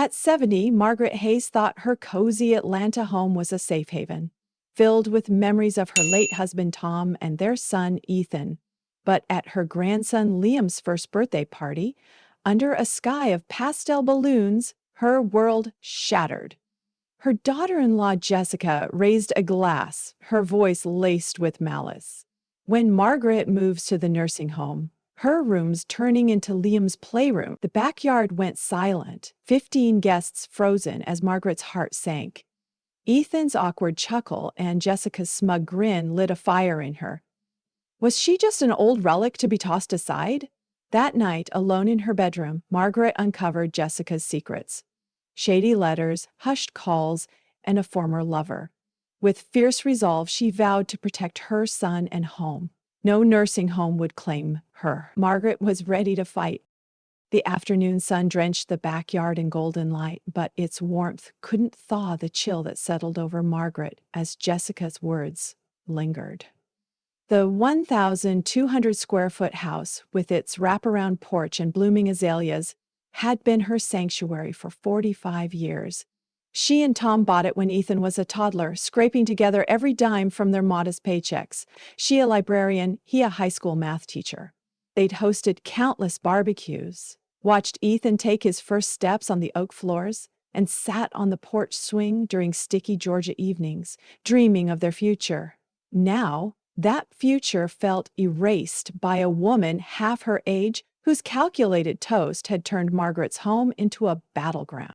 At 70, Margaret Hayes thought her cozy Atlanta home was a safe haven, filled with memories of her late husband Tom and their son Ethan. But at her grandson Liam's first birthday party, under a sky of pastel balloons, her world shattered. Her daughter-in-law Jessica raised a glass, her voice laced with malice. When Margaret moves to the nursing home, her room's turning into Liam's playroom, the backyard went silent, 15 guests frozen as Margaret's heart sank. Ethan's awkward chuckle and Jessica's smug grin lit a fire in her. Was she just an old relic to be tossed aside? That night, alone in her bedroom, Margaret uncovered Jessica's secrets. Shady letters, hushed calls, and a former lover. With fierce resolve, she vowed to protect her son and home. No nursing home would claim her. Margaret was ready to fight. The afternoon sun drenched the backyard in golden light, but its warmth couldn't thaw the chill that settled over Margaret as Jessica's words lingered. The 1,200 square foot house, with its wraparound porch and blooming azaleas, had been her sanctuary for 45 years. She and Tom bought it when Ethan was a toddler, scraping together every dime from their modest paychecks. She a librarian, he a high school math teacher. They'd hosted countless barbecues, watched Ethan take his first steps on the oak floors, and sat on the porch swing during sticky Georgia evenings, dreaming of their future. Now, that future felt erased by a woman half her age whose calculated toast had turned Margaret's home into a battleground.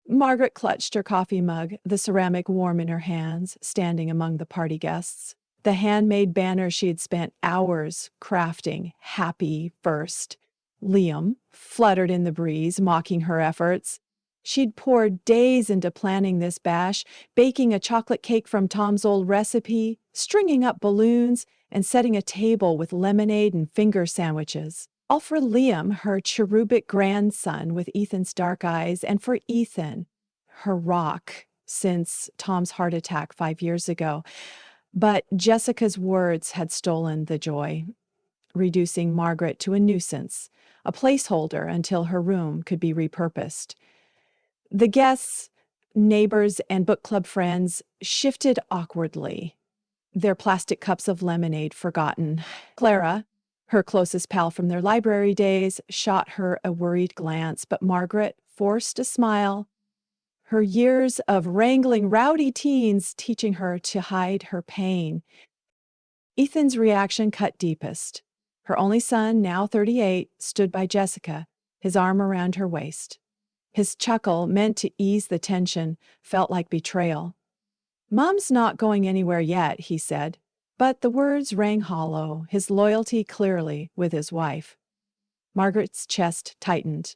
Margaret clutched her coffee mug, the ceramic warm in her hands, standing among the party guests. The handmade banner she had spent hours crafting, happy first. Liam fluttered in the breeze, mocking her efforts. She'd poured days into planning this bash, baking a chocolate cake from Tom's old recipe, stringing up balloons, and setting a table with lemonade and finger sandwiches. All for Liam, her cherubic grandson with Ethan's dark eyes, and for Ethan, her rock since Tom's heart attack 5 years ago. But Jessica's words had stolen the joy, reducing Margaret to a nuisance, a placeholder until her room could be repurposed. The guests, neighbors, and book club friends shifted awkwardly, their plastic cups of lemonade forgotten. Clara, her closest pal from their library days, shot her a worried glance, but Margaret forced a smile, her years of wrangling rowdy teens teaching her to hide her pain. Ethan's reaction cut deepest. Her only son, now 38, stood by Jessica, his arm around her waist. His chuckle, meant to ease the tension, felt like betrayal. "Mom's not going anywhere yet," he said. But the words rang hollow, his loyalty clearly with his wife. Margaret's chest tightened.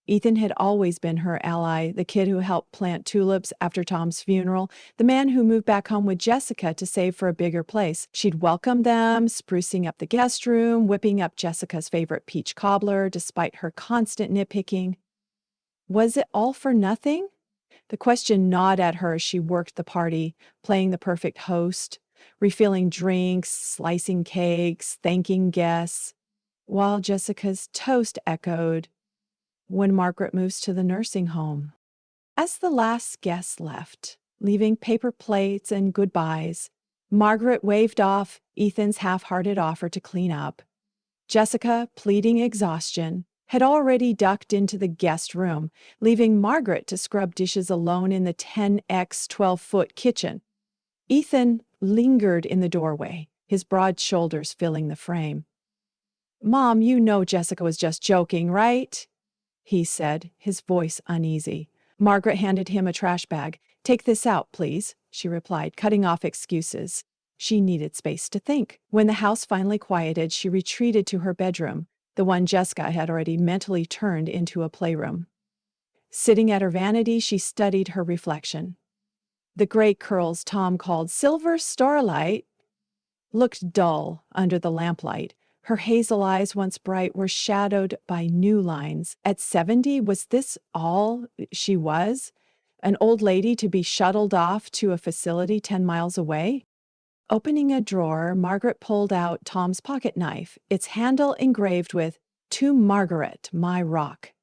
Ethan had always been her ally, the kid who helped plant tulips after Tom's funeral, the man who moved back home with Jessica to save for a bigger place. She'd welcome them, sprucing up the guest room, whipping up Jessica's favorite peach cobbler, despite her constant nitpicking. Was it all for nothing? The question gnawed at her as she worked the party, playing the perfect host, refilling drinks, slicing cakes, thanking guests, while Jessica's toast echoed, "When Margaret moves to the nursing home." As the last guest left, leaving paper plates and goodbyes, Margaret waved off Ethan's half-hearted offer to clean up. Jessica, pleading exhaustion, had already ducked into the guest room, leaving Margaret to scrub dishes alone in the 10x 12-foot kitchen. Ethan lingered in the doorway, his broad shoulders filling the frame. "Mom, you know Jessica was just joking, right?" he said, his voice uneasy. Margaret handed him a trash bag. "Take this out, please," she replied, cutting off excuses. She needed space to think. When the house finally quieted, she retreated to her bedroom, the one Jessica had already mentally turned into a playroom. Sitting at her vanity, she studied her reflection. The gray curls Tom called silver starlight looked dull under the lamplight. Her hazel eyes, once bright, were shadowed by new lines. At 70, was this all she was? An old lady to be shuttled off to a facility 10 miles away? Opening a drawer, Margaret pulled out Tom's pocket knife, its handle engraved with "To Margaret, my rock."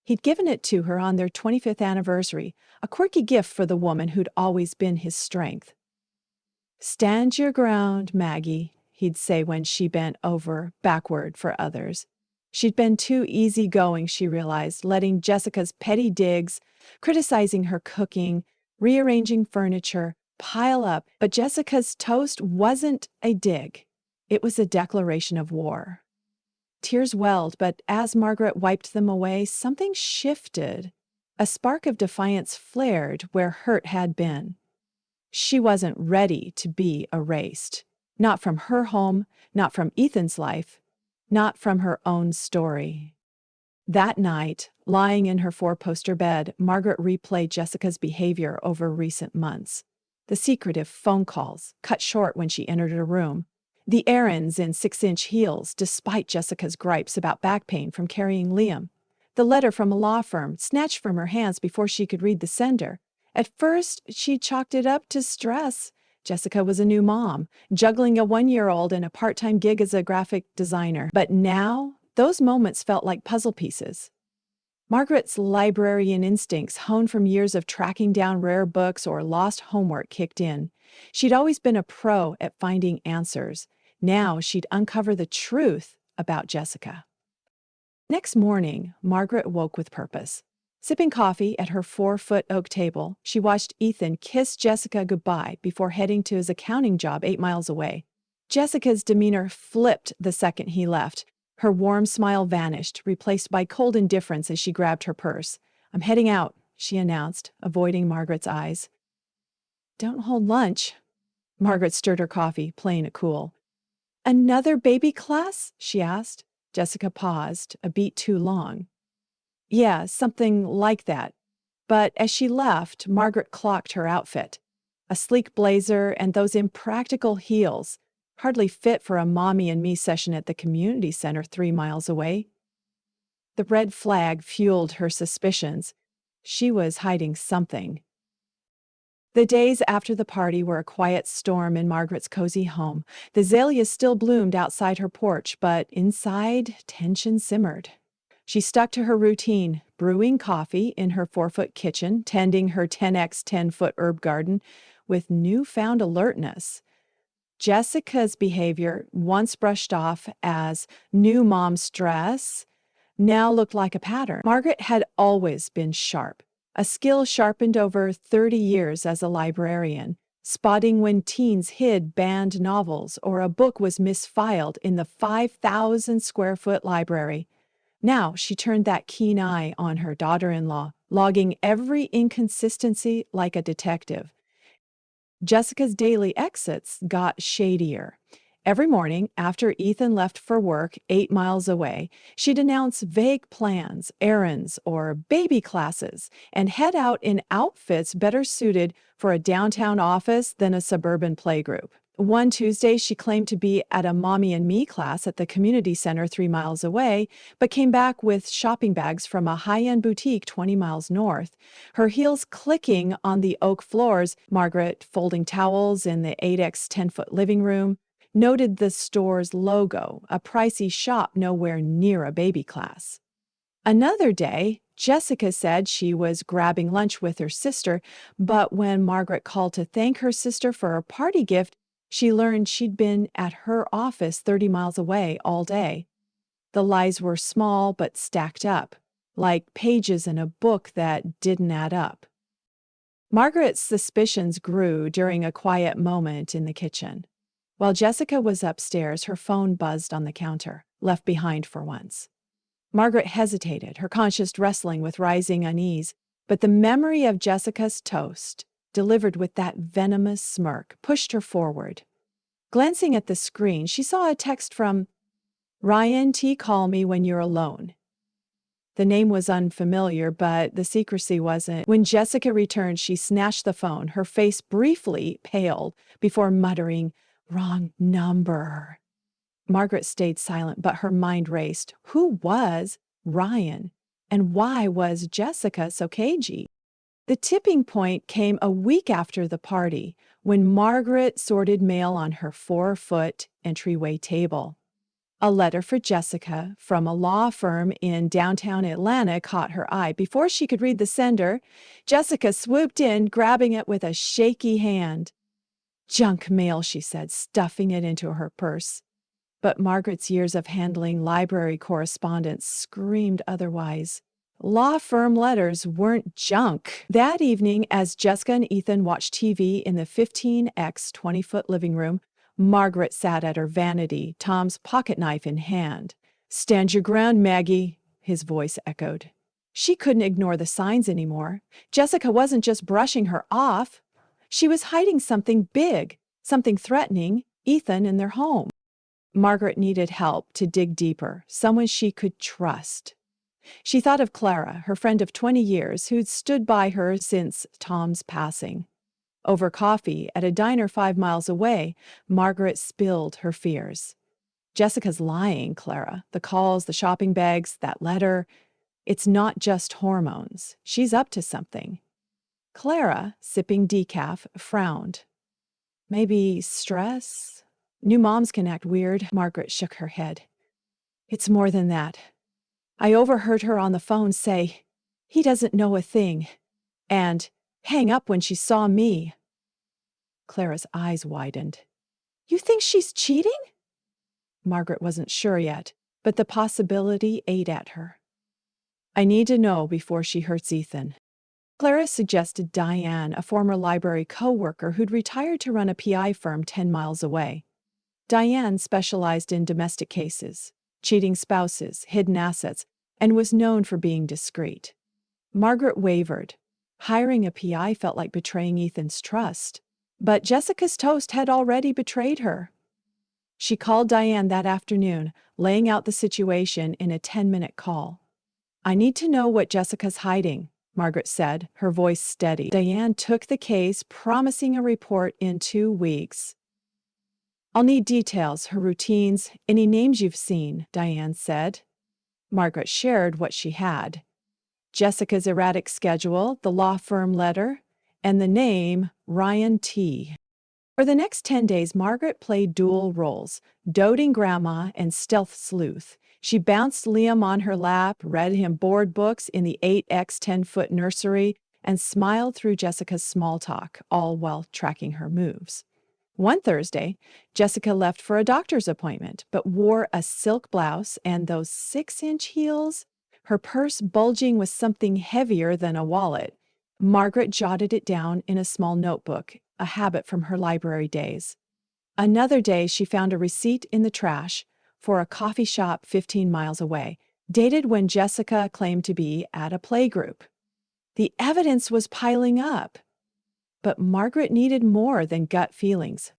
He'd given it to her on their 25th anniversary, a quirky gift for the woman who'd always been his strength. "Stand your ground, Maggie," he'd say when she bent over backward for others. She'd been too easygoing, she realized, letting Jessica's petty digs, criticizing her cooking, rearranging furniture, pile up. But Jessica's toast wasn't a dig. It was a declaration of war. Tears welled, but as Margaret wiped them away, something shifted. A spark of defiance flared where hurt had been. She wasn't ready to be erased. Not from her home, not from Ethan's life, not from her own story. That night, lying in her four-poster bed, Margaret replayed Jessica's behavior over recent months. The secretive phone calls, cut short when she entered her room. The errands in 6-inch heels, despite Jessica's gripes about back pain from carrying Liam. The letter from a law firm, snatched from her hands before she could read the sender. At first, she chalked it up to stress. Jessica was a new mom, juggling a 1-year-old and a part-time gig as a graphic designer. But now, those moments felt like puzzle pieces. Margaret's librarian instincts, honed from years of tracking down rare books or lost homework, kicked in. She'd always been a pro at finding answers. Now she'd uncover the truth about Jessica. Next morning, Margaret woke with purpose. Sipping coffee at her 4-foot oak table, she watched Ethan kiss Jessica goodbye before heading to his accounting job 8 miles away. Jessica's demeanor flipped the second he left. Her warm smile vanished, replaced by cold indifference as she grabbed her purse. "I'm heading out," she announced, avoiding Margaret's eyes. "Don't hold lunch." Margaret stirred her coffee, playing it cool. "Another baby class?" she asked. Jessica paused, a beat too long. "Yeah, something like that." But as she left, Margaret clocked her outfit. A sleek blazer and those impractical heels, hardly fit for a mommy and me session at the community center 3 miles away. The red flag fueled her suspicions. She was hiding something. The days after the party were a quiet storm in Margaret's cozy home. The azaleas still bloomed outside her porch, but inside, tension simmered. She stuck to her routine, brewing coffee in her 4-foot kitchen, tending her 10x 10-foot herb garden with newfound alertness. Jessica's behavior, once brushed off as new mom stress, now looked like a pattern. Margaret had always been sharp, a skill sharpened over 30 years as a librarian, spotting when teens hid banned novels or a book was misfiled in the 5,000-square-foot library. Now she turned that keen eye on her daughter-in-law, logging every inconsistency like a detective. Jessica's daily exits got shadier. Every morning, after Ethan left for work 8 miles away, she'd announce vague plans, errands, or baby classes, and head out in outfits better suited for a downtown office than a suburban playgroup. One Tuesday, she claimed to be at a Mommy and Me class at the community center 3 miles away, but came back with shopping bags from a high-end boutique 20 miles north. Her heels clicking on the oak floors, Margaret folding towels in the 8x 10-foot living room, noted the store's logo, a pricey shop nowhere near a baby class. Another day, Jessica said she was grabbing lunch with her sister, but when Margaret called to thank her sister for a party gift, she learned she'd been at her office 30 miles away all day. The lies were small but stacked up, like pages in a book that didn't add up. Margaret's suspicions grew during a quiet moment in the kitchen. While Jessica was upstairs, her phone buzzed on the counter, left behind for once. Margaret hesitated, her conscience wrestling with rising unease, but the memory of Jessica's toast, delivered with that venomous smirk, pushed her forward. Glancing at the screen, she saw a text from Ryan T. Call me when you're alone. The name was unfamiliar, but the secrecy wasn't. When Jessica returned, she snatched the phone, her face briefly paled, before muttering, "Wrong number." Margaret stayed silent, but her mind raced. Who was Ryan? And why was Jessica so cagey? The tipping point came a week after the party, when Margaret sorted mail on her 4-foot entryway table. A letter for Jessica from a law firm in downtown Atlanta caught her eye. Before she could read the sender, Jessica swooped in, grabbing it with a shaky hand. "Junk mail," she said, stuffing it into her purse. But Margaret's years of handling library correspondence screamed otherwise. Law firm letters weren't junk. That evening, as Jessica and Ethan watched TV in the 15x 20-foot living room, Margaret sat at her vanity, Tom's pocket knife in hand. "Stand your ground, Maggie," his voice echoed. She couldn't ignore the signs anymore. Jessica wasn't just brushing her off. She was hiding something big, something threatening Ethan in their home. Margaret needed help to dig deeper, someone she could trust. She thought of Clara, her friend of 20 years, who'd stood by her since Tom's passing. Over coffee at a diner 5 miles away, Margaret spilled her fears. "Jessica's lying, Clara. The calls, the shopping bags, that letter. It's not just hormones. She's up to something." Clara, sipping decaf, frowned. "Maybe stress? New moms can act weird." Margaret shook her head. "It's more than that. I overheard her on the phone say, 'He doesn't know a thing,' and hang up when she saw me." Clara's eyes widened. "You think she's cheating?" Margaret wasn't sure yet, but the possibility ate at her. "I need to know before she hurts Ethan." Clara suggested Diane, a former library co-worker who'd retired to run a PI firm 10 miles away. Diane specialized in domestic cases, cheating spouses, hidden assets, and was known for being discreet. Margaret wavered. Hiring a PI felt like betraying Ethan's trust. But Jessica's toast had already betrayed her. She called Diane that afternoon, laying out the situation in a 10-minute call. "I need to know what Jessica's hiding," Margaret said, her voice steady. Diane took the case, promising a report in 2 weeks. "I'll need details, her routines, any names you've seen," Diane said. Margaret shared what she had: Jessica's erratic schedule, the law firm letter, and the name Ryan T. For the next 10 days, Margaret played dual roles, doting grandma and stealth sleuth. She bounced Liam on her lap, read him board books in the 8x 10-foot nursery, and smiled through Jessica's small talk, all while tracking her moves. One Thursday, Jessica left for a doctor's appointment, but wore a silk blouse and those 6-inch heels, her purse bulging with something heavier than a wallet. Margaret jotted it down in a small notebook, a habit from her library days. Another day, she found a receipt in the trash for a coffee shop 15 miles away, dated when Jessica claimed to be at a playgroup. The evidence was piling up. But Margaret needed more than gut feelings.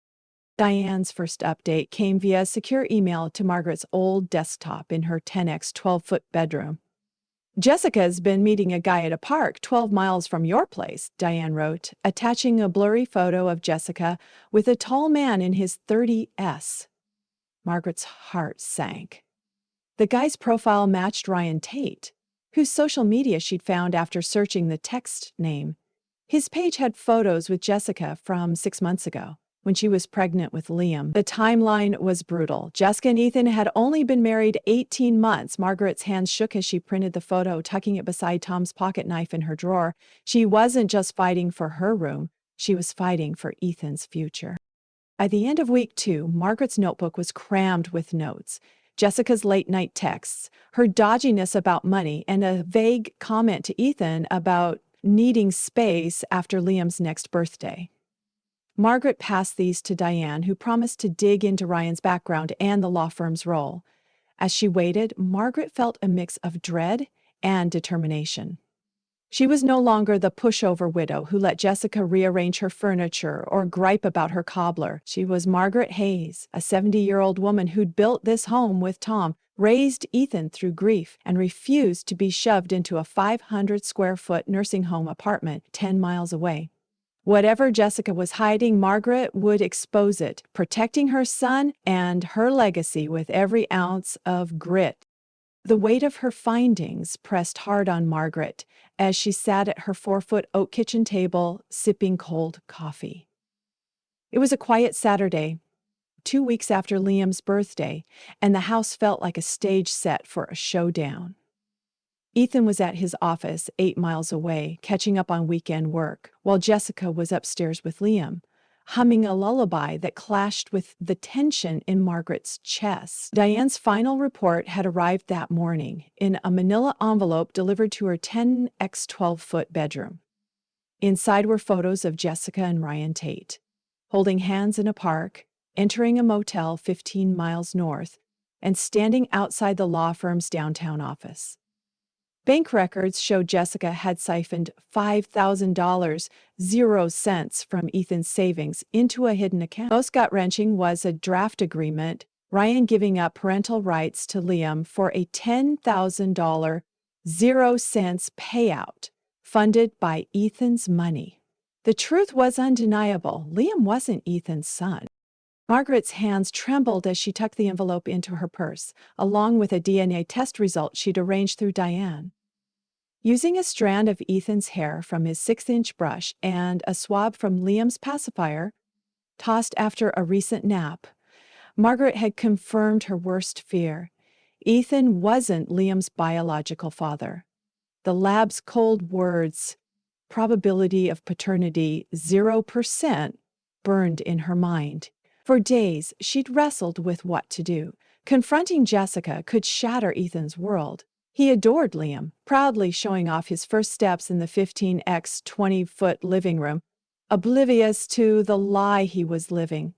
Diane's first update came via secure email to Margaret's old desktop in her 10x 12-foot bedroom. "Jessica's been meeting a guy at a park 12 miles from your place," Diane wrote, attaching a blurry photo of Jessica with a tall man in his 30s. Margaret's heart sank. The guy's profile matched Ryan Tate, whose social media she'd found after searching the text name. His page had photos with Jessica from 6 months ago, when she was pregnant with Liam. The timeline was brutal. Jessica and Ethan had only been married 18 months. Margaret's hands shook as she printed the photo, tucking it beside Tom's pocket knife in her drawer. She wasn't just fighting for her room, she was fighting for Ethan's future. By the end of week 2, Margaret's notebook was crammed with notes. Jessica's late-night texts, her dodginess about money, and a vague comment to Ethan about needing space after Liam's next birthday. Margaret passed these to Diane, who promised to dig into Ryan's background and the law firm's role. As she waited, Margaret felt a mix of dread and determination. She was no longer the pushover widow who let Jessica rearrange her furniture or gripe about her cobbler. She was Margaret Hayes, a 70-year-old woman who'd built this home with Tom, raised Ethan through grief, and refused to be shoved into a 500-square-foot nursing home apartment 10 miles away. Whatever Jessica was hiding, Margaret would expose it, protecting her son and her legacy with every ounce of grit. The weight of her findings pressed hard on Margaret as she sat at her 4-foot oak kitchen table, sipping cold coffee. It was a quiet Saturday. 2 weeks after Liam's birthday, and the house felt like a stage set for a showdown. Ethan was at his office 8 miles away, catching up on weekend work, while Jessica was upstairs with Liam, humming a lullaby that clashed with the tension in Margaret's chest. Diane's final report had arrived that morning in a manila envelope delivered to her 10 x 12-foot bedroom. Inside were photos of Jessica and Ryan Tate, holding hands in a park, entering a motel 15 miles north, and standing outside the law firm's downtown office. Bank records showed Jessica had siphoned $5,000, 0 cents, from Ethan's savings into a hidden account. Most gut-wrenching was a draft agreement, Ryan giving up parental rights to Liam for a $10,000, 0 cents payout, funded by Ethan's money. The truth was undeniable. Liam wasn't Ethan's son. Margaret's hands trembled as she tucked the envelope into her purse, along with a DNA test result she'd arranged through Diane. Using a strand of Ethan's hair from his 6-inch brush and a swab from Liam's pacifier, tossed after a recent nap, Margaret had confirmed her worst fear. Ethan wasn't Liam's biological father. The lab's cold words, probability of paternity 0%, burned in her mind. For days, she'd wrestled with what to do. Confronting Jessica could shatter Ethan's world. He adored Liam, proudly showing off his first steps in the 15 x 20-foot living room, oblivious to the lie he was living.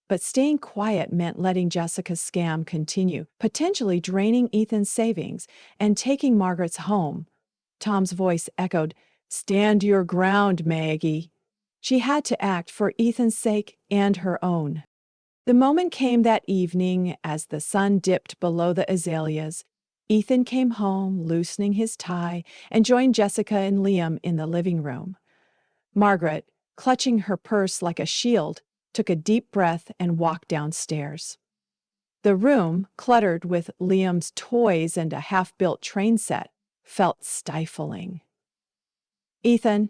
But staying quiet meant letting Jessica's scam continue, potentially draining Ethan's savings and taking Margaret's home. Tom's voice echoed, "Stand your ground, Maggie." She had to act for Ethan's sake and her own. The moment came that evening as the sun dipped below the azaleas. Ethan came home, loosening his tie, and joined Jessica and Liam in the living room. Margaret, clutching her purse like a shield, took a deep breath and walked downstairs. The room, cluttered with Liam's toys and a half-built train set, felt stifling. "Ethan,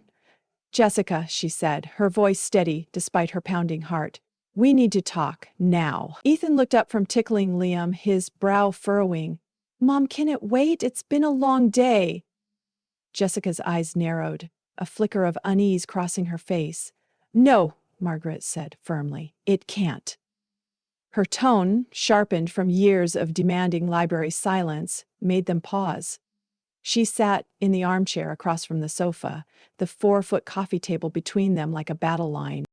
Jessica," she said, her voice steady despite her pounding heart. "We need to talk, now." Ethan looked up from tickling Liam, his brow furrowing. "Mom, can it wait? It's been a long day." Jessica's eyes narrowed, a flicker of unease crossing her face. "No," Margaret said firmly, "it can't." Her tone, sharpened from years of demanding library silence, made them pause. She sat in the armchair across from the sofa, the 4-foot coffee table between them like a battle line.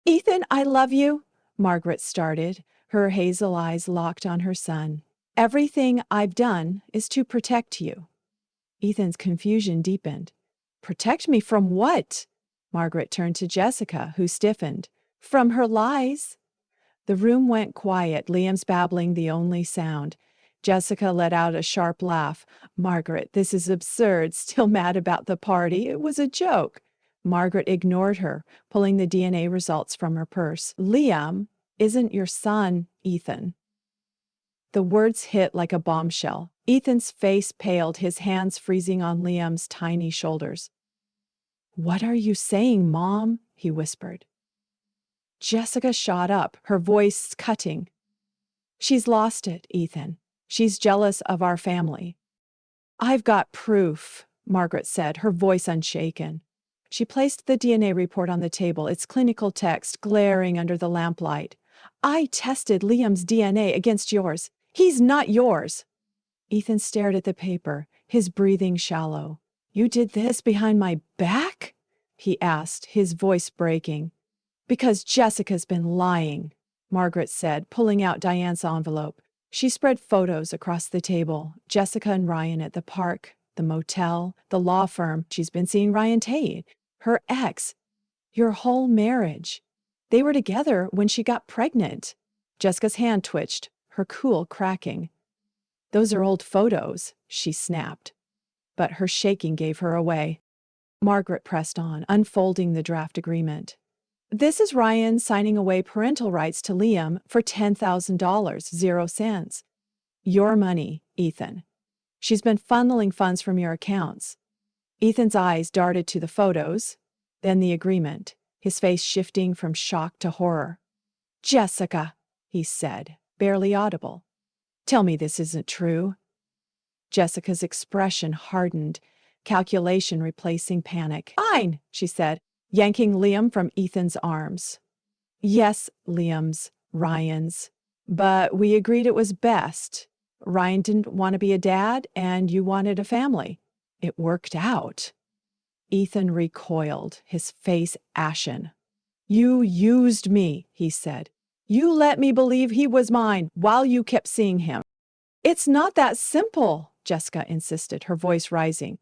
"Ethan, I love you," Margaret started, her hazel eyes locked on her son. "Everything I've done is to protect you." Ethan's confusion deepened. "Protect me from what?" Margaret turned to Jessica, who stiffened. "From her lies." The room went quiet, Liam's babbling the only sound. Jessica let out a sharp laugh. "Margaret, this is absurd. Still mad about the party? It was a joke." Margaret ignored her, pulling the DNA results from her purse. "Liam isn't your son, Ethan." The words hit like a bombshell. Ethan's face paled, his hands freezing on Liam's tiny shoulders. "What are you saying, Mom?" he whispered. Jessica shot up, her voice cutting. "She's lost it, Ethan. She's jealous of our family." "I've got proof," Margaret said, her voice unshaken. She placed the DNA report on the table, its clinical text glaring under the lamplight. "I tested Liam's DNA against yours. He's not yours." Ethan stared at the paper, his breathing shallow. "You did this behind my back?" he asked, his voice breaking. "Because Jessica's been lying," Margaret said, pulling out Diane's envelope. She spread photos across the table, Jessica and Ryan at the park, the motel, the law firm. "She's been seeing Ryan Tate, her ex, your whole marriage. They were together when she got pregnant." Jessica's hand twitched, her cool cracking. "Those are old photos," she snapped. But her shaking gave her away. Margaret pressed on, unfolding the draft agreement. "This is Ryan signing away parental rights to Liam for $10,000, 0 cents. Your money, Ethan. She's been funneling funds from your accounts." Ethan's eyes darted to the photos, then the agreement, his face shifting from shock to horror. "Jessica, he said, barely audible. Tell me this isn't true. Jessica's expression hardened, calculation replacing panic. Fine, she said, yanking Liam from Ethan's arms. Yes, Liam's, Ryan's. But we agreed it was best. Ryan didn't want to be a dad, and you wanted a family. It worked out. Ethan recoiled, his face ashen. You used me, he said. You let me believe he was mine while you kept seeing him. It's not that simple, Jessica insisted, her voice rising.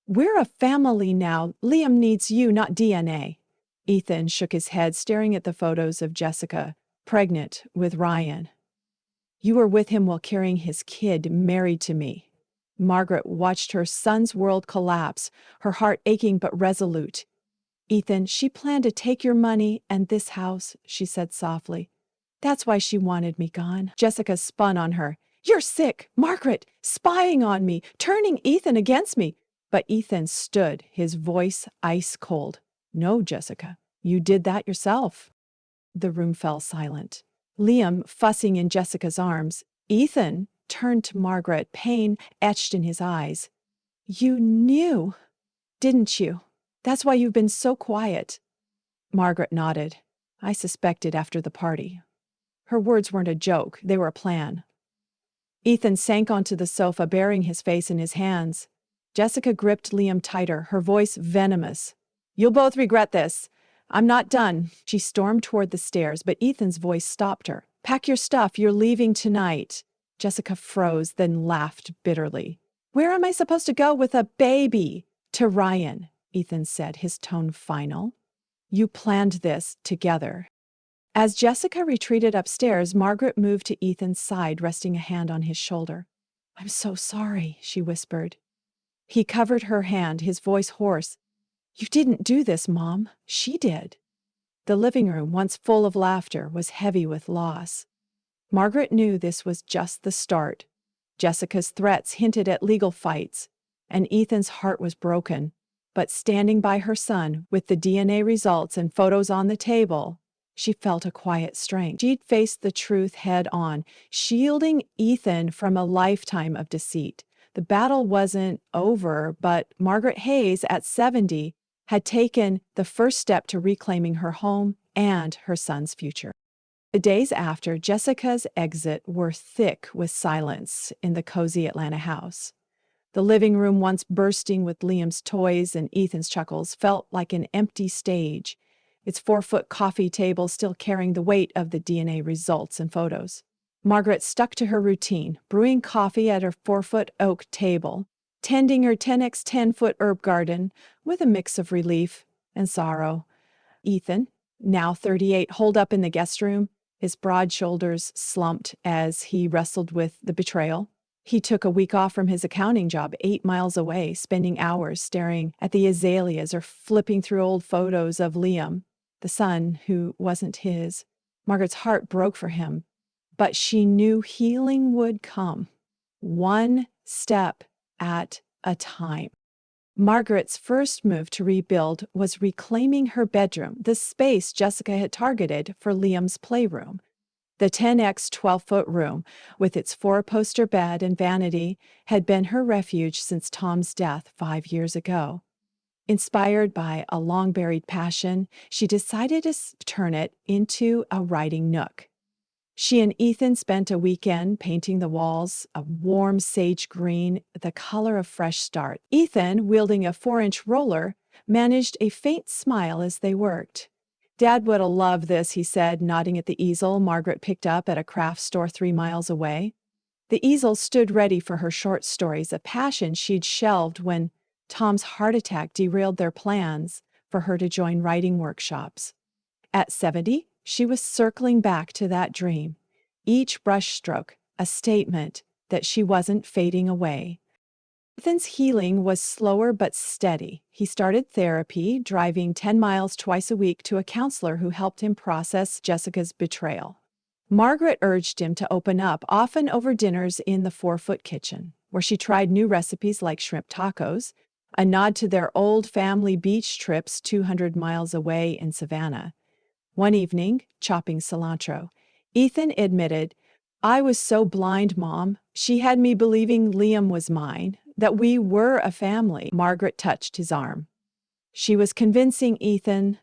We're a family now. Liam needs you, not DNA. Ethan shook his head, staring at the photos of Jessica, pregnant with Ryan. You were with him while carrying his kid, married to me. Margaret watched her son's world collapse, her heart aching but resolute. Ethan, she planned to take your money and this house, she said softly. That's why she wanted me gone. Jessica spun on her. You're sick, Margaret, spying on me, turning Ethan against me. But Ethan stood, his voice ice cold. No, Jessica, you did that yourself. The room fell silent. Liam fussing in Jessica's arms. Ethan turned to Margaret, pain etched in his eyes. You knew, didn't you? That's why you've been so quiet. Margaret nodded. I suspected after the party. Her words weren't a joke, they were a plan. Ethan sank onto the sofa, burying his face in his hands. Jessica gripped Liam tighter, her voice venomous. You'll both regret this. I'm not done. She stormed toward the stairs, but Ethan's voice stopped her. Pack your stuff, you're leaving tonight. Jessica froze, then laughed bitterly. Where am I supposed to go with a baby? To Ryan, Ethan said, his tone final. You planned this together. As Jessica retreated upstairs, Margaret moved to Ethan's side, resting a hand on his shoulder. I'm so sorry, she whispered. He covered her hand, his voice hoarse. You didn't do this, Mom. She did. The living room, once full of laughter, was heavy with loss. Margaret knew this was just the start. Jessica's threats hinted at legal fights, and Ethan's heart was broken. But standing by her son, with the DNA results and photos on the table, she felt a quiet strength. She'd faced the truth head on, shielding Ethan from a lifetime of deceit. The battle wasn't over, but Margaret Hayes, at 70, had taken the first step to reclaiming her home and her son's future. The days after Jessica's exit were thick with silence in the cozy Atlanta house. The living room, once bursting with Liam's toys and Ethan's chuckles, felt like an empty stage, its 4-foot coffee table still carrying the weight of the DNA results and photos. Margaret stuck to her routine, brewing coffee at her 4-foot oak table, tending her 10x 10-foot herb garden with a mix of relief and sorrow. Ethan, now 38, holed up in the guest room, his broad shoulders slumped as he wrestled with the betrayal. He took a week off from his accounting job 8 miles away, spending hours staring at the azaleas or flipping through old photos of Liam, the son who wasn't his. Margaret's heart broke for him, but she knew healing would come, one step at a time. Margaret's first move to rebuild was reclaiming her bedroom, the space Jessica had targeted for Liam's playroom. The 10x 12-foot room, with its 4-poster bed and vanity, had been her refuge since Tom's death 5 years ago. Inspired by a long-buried passion, she decided to turn it into a writing nook. She and Ethan spent a weekend painting the walls a warm sage green, the color of fresh start. Ethan, wielding a 4-inch roller, managed a faint smile as they worked. Dad would have loved this, he said, nodding at the easel Margaret picked up at a craft store 3 miles away. The easel stood ready for her short stories, a passion she'd shelved when Tom's heart attack derailed their plans for her to join writing workshops. At 70, she was circling back to that dream, each brushstroke a statement that she wasn't fading away. Ethan's healing was slower but steady. He started therapy, driving 10 miles twice a week to a counselor who helped him process Jessica's betrayal. Margaret urged him to open up, often over dinners in the 4-foot kitchen, where she tried new recipes like shrimp tacos, a nod to their old family beach trips 200 miles away in Savannah. One evening, chopping cilantro, Ethan admitted, I was so blind, Mom. She had me believing Liam was mine, that we were a family. Margaret touched his arm. She was convincing Ethan,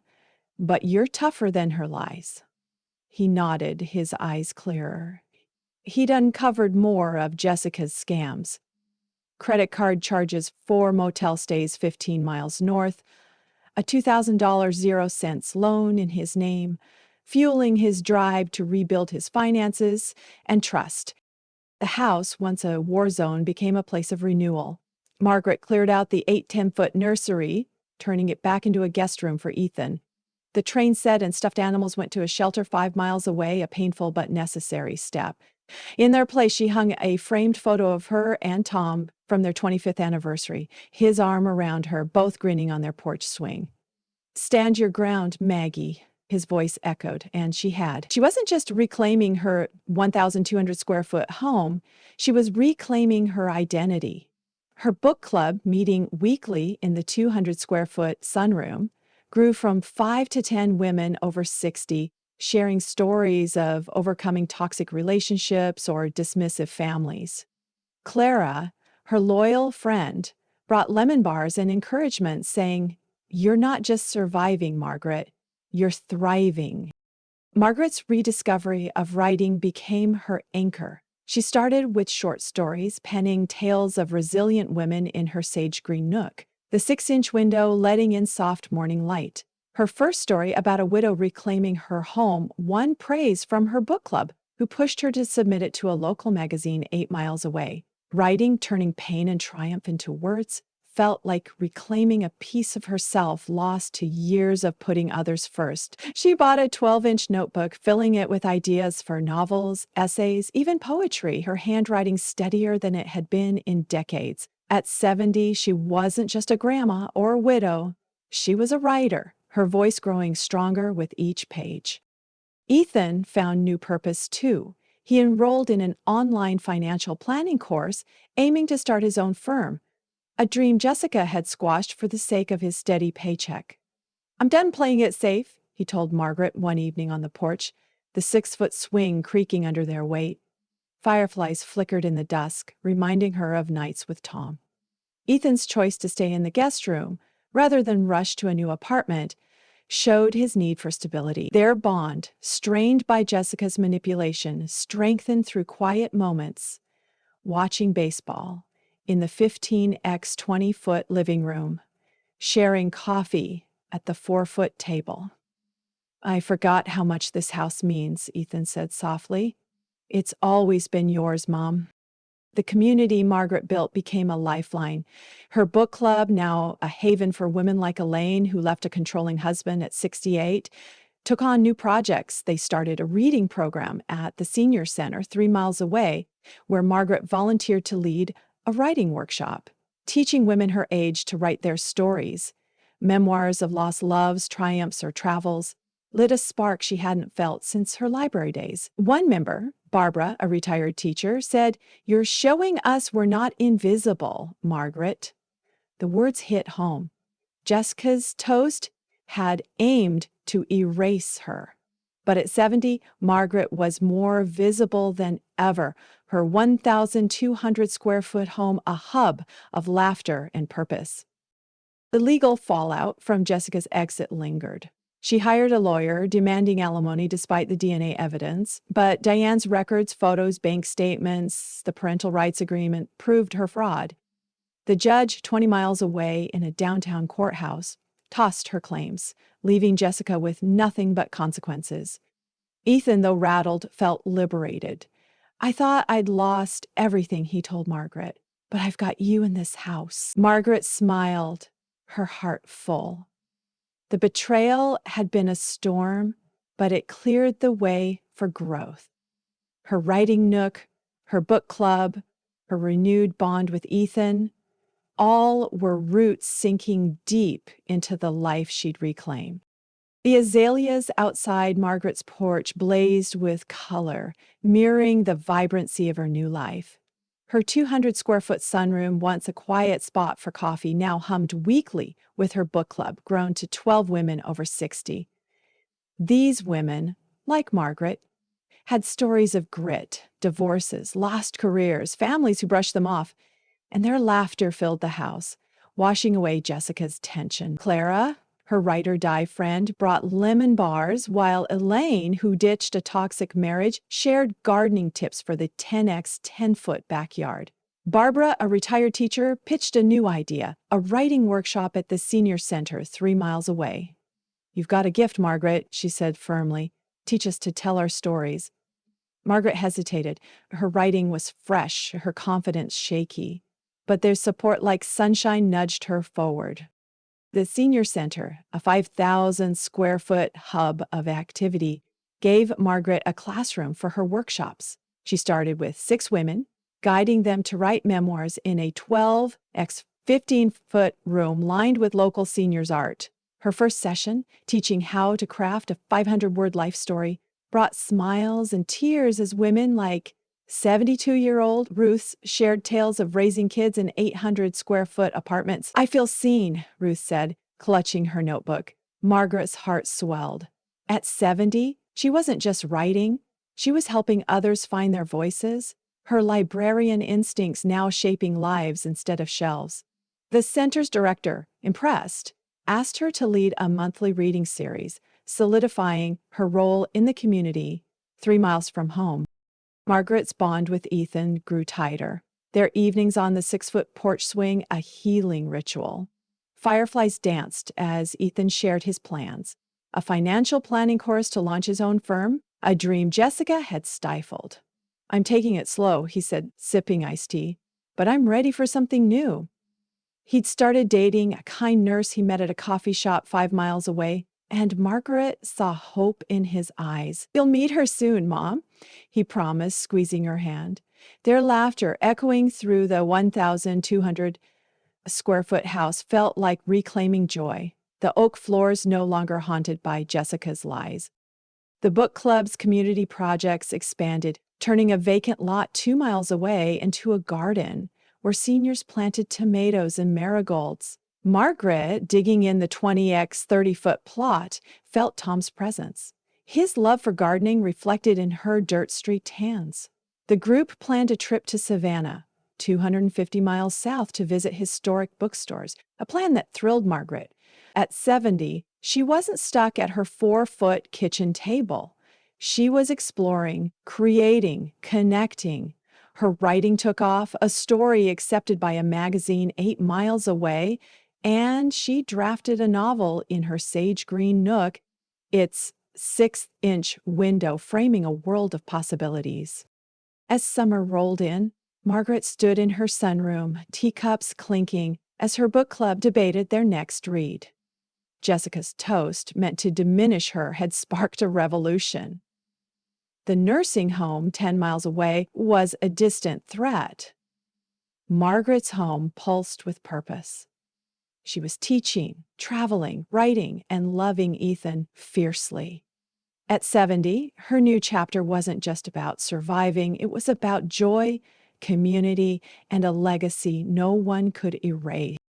but you're tougher than her lies. He nodded, his eyes clearer. He'd uncovered more of Jessica's scams. Credit card charges, 4 motel stays 15 miles north, a $2,000 0 cents loan in his name, fueling his drive to rebuild his finances and trust. The house, once a war zone, became a place of renewal. Margaret cleared out the 8-10-foot nursery, turning it back into a guest room for Ethan. The train set and stuffed animals went to a shelter 5 miles away, a painful but necessary step. In their place, she hung a framed photo of her and Tom from their 25th anniversary, his arm around her, both grinning on their porch swing. Stand your ground, Maggie, his voice echoed, and she had. She wasn't just reclaiming her 1,200 square foot home, she was reclaiming her identity. Her book club, meeting weekly in the 200 square foot sunroom, grew from 5 to 10 women over 60, sharing stories of overcoming toxic relationships or dismissive families. Clara, her loyal friend, brought lemon bars and encouragement, saying, You're not just surviving, Margaret, you're thriving. Margaret's rediscovery of writing became her anchor. She started with short stories, penning tales of resilient women in her sage green nook, the 6-inch window letting in soft morning light. Her first story, about a widow reclaiming her home, won praise from her book club, who pushed her to submit it to a local magazine 8 miles away. Writing, turning pain and triumph into words, felt like reclaiming a piece of herself lost to years of putting others first. She bought a 12-inch notebook, filling it with ideas for novels, essays, even poetry, her handwriting steadier than it had been in decades. At 70, she wasn't just a grandma or a widow. She was a writer, her voice growing stronger with each page. Ethan found new purpose too. He enrolled in an online financial planning course, aiming to start his own firm, a dream Jessica had squashed for the sake of his steady paycheck. I'm done playing it safe, he told Margaret one evening on the porch, the 6-foot swing creaking under their weight. Fireflies flickered in the dusk, reminding her of nights with Tom. Ethan's choice to stay in the guest room, rather than rush to a new apartment, showed his need for stability. Their bond, strained by Jessica's manipulation, strengthened through quiet moments, watching baseball in the 15x 20-foot living room, sharing coffee at the 4-foot table. I forgot how much this house means, Ethan said softly. It's always been yours, Mom. The community Margaret built became a lifeline. Her book club, now a haven for women like Elaine, who left a controlling husband at 68, took on new projects. They started a reading program at the senior center 3 miles away, where Margaret volunteered to lead a writing workshop, teaching women her age to write their stories. Memoirs of lost loves, triumphs, or travels lit a spark she hadn't felt since her library days. One member, Barbara, a retired teacher, said, You're showing us we're not invisible, Margaret. The words hit home. Jessica's toast had aimed to erase her. But at 70, Margaret was more visible than ever, her 1,200 square foot home a hub of laughter and purpose. The legal fallout from Jessica's exit lingered. She hired a lawyer, demanding alimony despite the DNA evidence, but Diane's records, photos, bank statements, the parental rights agreement proved her fraud. The judge, 20 miles away in a downtown courthouse, tossed her claims, leaving Jessica with nothing but consequences. Ethan, though rattled, felt liberated. I thought I'd lost everything, he told Margaret, but I've got you in this house. Margaret smiled, her heart full. The betrayal had been a storm, but it cleared the way for growth. Her writing nook, her book club, her renewed bond with Ethan, all were roots sinking deep into the life she'd reclaimed. The azaleas outside Margaret's porch blazed with color, mirroring the vibrancy of her new life. Her 200 square foot sunroom, once a quiet spot for coffee, now hummed weekly with her book club, grown to 12 women over 60. These women, like Margaret, had stories of grit, divorces, lost careers, families who brushed them off, and their laughter filled the house, washing away Jessica's tension. Clara, her ride-or-die friend, brought lemon bars, while Elaine, who ditched a toxic marriage, shared gardening tips for the 10x 10-foot backyard. Barbara, a retired teacher, pitched a new idea, a writing workshop at the senior center 3 miles away. "You've got a gift, Margaret," she said firmly. "Teach us to tell our stories." Margaret hesitated. Her writing was fresh, her confidence shaky. But their support like sunshine nudged her forward. The senior center, a 5,000-square-foot hub of activity, gave Margaret a classroom for her workshops. She started with 6 women, guiding them to write memoirs in a 12x 15-foot room lined with local seniors' art. Her first session, teaching how to craft a 500-word life story, brought smiles and tears as women like 72-year-old Ruth shared tales of raising kids in 800-square-foot apartments. "I feel seen," Ruth said, clutching her notebook. Margaret's heart swelled. At 70, she wasn't just writing, she was helping others find their voices, her librarian instincts now shaping lives instead of shelves. The center's director, impressed, asked her to lead a monthly reading series, solidifying her role in the community 3 miles from home. Margaret's bond with Ethan grew tighter. Their evenings on the 6-foot porch swing a healing ritual. Fireflies danced as Ethan shared his plans. A financial planning course to launch his own firm, a dream Jessica had stifled. "I'm taking it slow," he said, sipping iced tea, "but I'm ready for something new." He'd started dating a kind nurse he met at a coffee shop 5 miles away, and Margaret saw hope in his eyes. "You'll meet her soon, Mom," he promised, squeezing her hand. Their laughter, echoing through the 1,200-square-foot house, felt like reclaiming joy. The oak floors no longer haunted by Jessica's lies. The book club's community projects expanded, turning a vacant lot 2 miles away into a garden where seniors planted tomatoes and marigolds. Margaret, digging in the 20x 30-foot plot, felt Tom's presence. His love for gardening reflected in her dirt-streaked hands. The group planned a trip to Savannah, 250 miles south, to visit historic bookstores, a plan that thrilled Margaret. At 70, she wasn't stuck at her 4-foot kitchen table. She was exploring, creating, connecting. Her writing took off, a story accepted by a magazine 8 miles away, and she drafted a novel in her sage green nook, its 6-inch window framing a world of possibilities. As summer rolled in, Margaret stood in her sunroom, teacups clinking, as her book club debated their next read. Jessica's toast, meant to diminish her, had sparked a revolution. The nursing home 10 miles away was a distant threat. Margaret's home pulsed with purpose. She was teaching, traveling, writing, and loving Ethan fiercely. At 70, her new chapter wasn't just about surviving, it was about joy, community, and a legacy no one could erase.